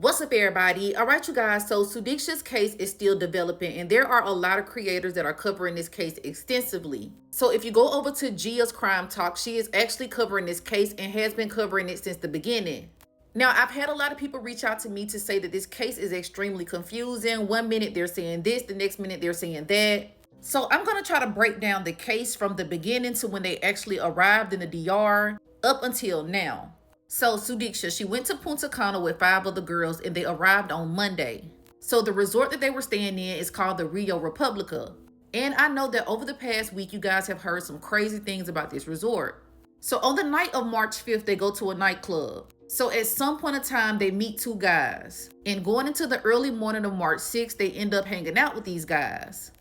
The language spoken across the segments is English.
What's up, everybody? All right, you guys. So Sudiksha's case is still developing, and there are a lot of creators that are covering this case extensively. So if you go over to Gia's Crime Talk, she is actually covering this case and has been covering it since the beginning. Now, I've had a lot of people reach out to me to say that this case is extremely confusing. One minute they're saying this, the next minute they're saying that. So I'm going to try to break down the case from the beginning to when they actually arrived in the DR up until now. So Sudiksha, she went to Punta Cana with 5 other girls and they arrived on Monday. So the resort that they were staying in is called the Rio Republica. And I know that over the past week, you guys have heard some crazy things about this resort. So on the night of March 5th, they go to a nightclub. So at some point in time, they meet 2 guys. And going into the early morning of March 6th, they end up hanging out with these guys.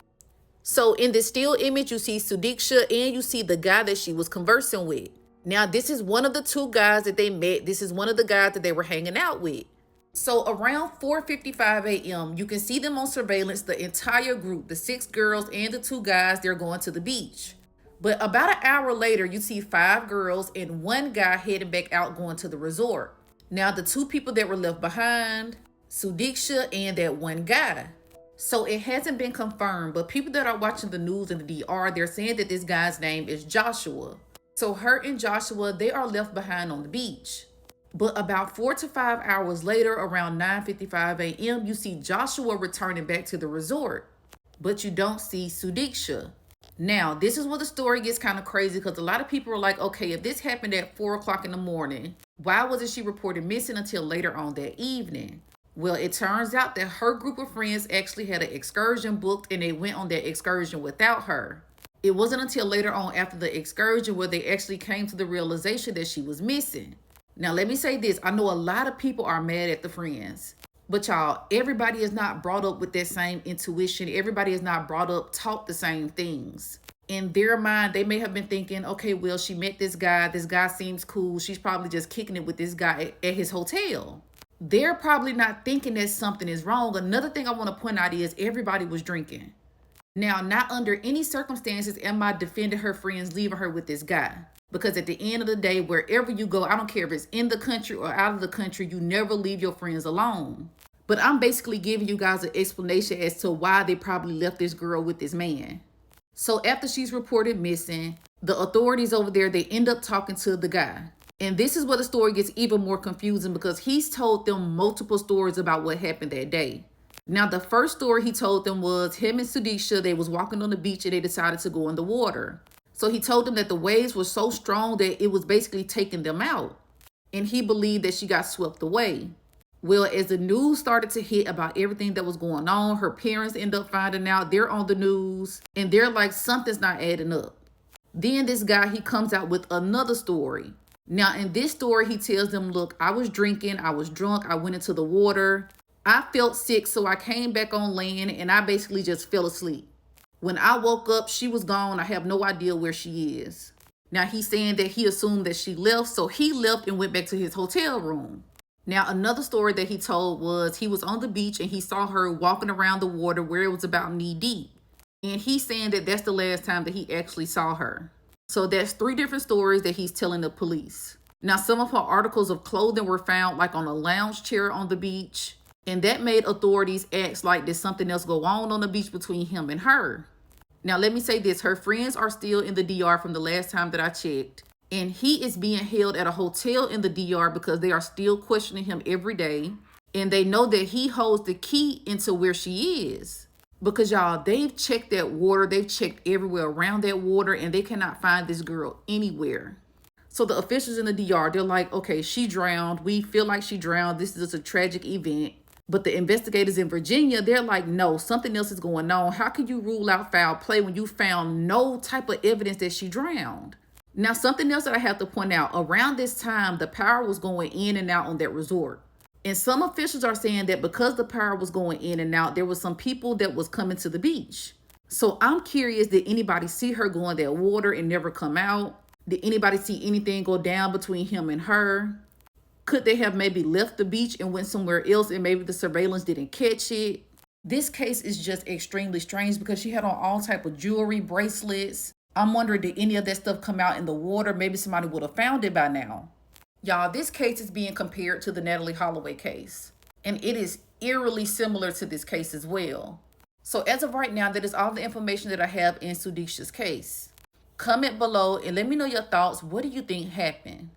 So in this still image, you see Sudiksha and you see the guy that she was conversing with. Now, this is one of the 2 guys that they met. This is one of the guys that they were hanging out with. So around 4:55 a.m., you can see them on surveillance, the entire group, the 6 girls and the 2 guys, they're going to the beach. But about an hour later, you see 5 girls and 1 guy heading back out going to the resort. Now, the 2 people that were left behind, Sudiksha and that 1 guy. So it hasn't been confirmed, but people that are watching the news in the DR, they're saying that this guy's name is Joshua. So her and Joshua, they are left behind on the beach. But about 4 to 5 hours later, around 9:55 a.m., you see Joshua returning back to the resort. But you don't see Sudiksha. Now, this is where the story gets kind of crazy because a lot of people are like, okay, if this happened at 4 o'clock in the morning, why wasn't she reported missing until later on that evening? Well, it turns out that her group of friends actually had an excursion booked and they went on that excursion without her. It wasn't until later on after the excursion where they actually came to the realization that she was missing. Now, let me say this. I know a lot of people are mad at the friends. But y'all, everybody is not brought up with that same intuition. Everybody is not brought up, taught the same things. In their mind, they may have been thinking, okay, well, she met this guy. This guy seems cool. She's probably just kicking it with this guy at his hotel. They're probably not thinking that something is wrong. Another thing I want to point out is everybody was drinking. Now, not under any circumstances am I defending her friends leaving her with this guy. Because at the end of the day, wherever you go, I don't care if it's in the country or out of the country, you never leave your friends alone. But I'm basically giving you guys an explanation as to why they probably left this girl with this man. So after she's reported missing, the authorities over there, they end up talking to the guy. And this is where the story gets even more confusing because he's told them multiple stories about what happened that day. Now, the first story he told them was him and Sudiksha, they was walking on the beach and they decided to go in the water. So he told them that the waves were so strong that it was basically taking them out. And he believed that she got swept away. Well, as the news started to hit about everything that was going on, her parents end up finding out. They're on the news and they're like, something's not adding up. Then this guy, he comes out with another story. Now, in this story, he tells them, look, I was drinking, I was drunk, I went into the water. I felt sick, so I came back on land and I basically just fell asleep. When I woke up, she was gone. I have no idea where she is. Now, he's saying that he assumed that she left, so he left and went back to his hotel room. Now, another story that he told was he was on the beach and he saw her walking around the water where it was about knee deep. And he's saying that that's the last time that he actually saw her. So that's 3 different stories that he's telling the police. Now, some of her articles of clothing were found like on a lounge chair on the beach. And that made authorities ask like, did something else go on the beach between him and her? Now, let me say this. Her friends are still in the DR from the last time that I checked. And he is being held at a hotel in the DR because they are still questioning him every day. And they know that he holds the key into where she is. Because y'all, they've checked that water. They've checked everywhere around that water and they cannot find this girl anywhere. So the officials in the DR, they're like, okay, she drowned. We feel like she drowned. This is just a tragic event. But the investigators in Virginia, they're like, no, something else is going on. How can you rule out foul play when you found no type of evidence that she drowned? Now, something else that I have to point out, around this time, the power was going in and out on that resort. And some officials are saying that because the power was going in and out, there was some people that was coming to the beach. So I'm curious, did anybody see her go in that water and never come out? Did anybody see anything go down between him and her? Could they have maybe left the beach and went somewhere else and maybe the surveillance didn't catch it? This case is just extremely strange because she had on all type of jewelry, bracelets. I'm wondering, did any of that stuff come out in the water? Maybe somebody would have found it by now. Y'all, this case is being compared to the Natalee Holloway case. And it is eerily similar to this case as well. So as of right now, that is all the information that I have in Sudisha's case. Comment below and let me know your thoughts. What do you think happened?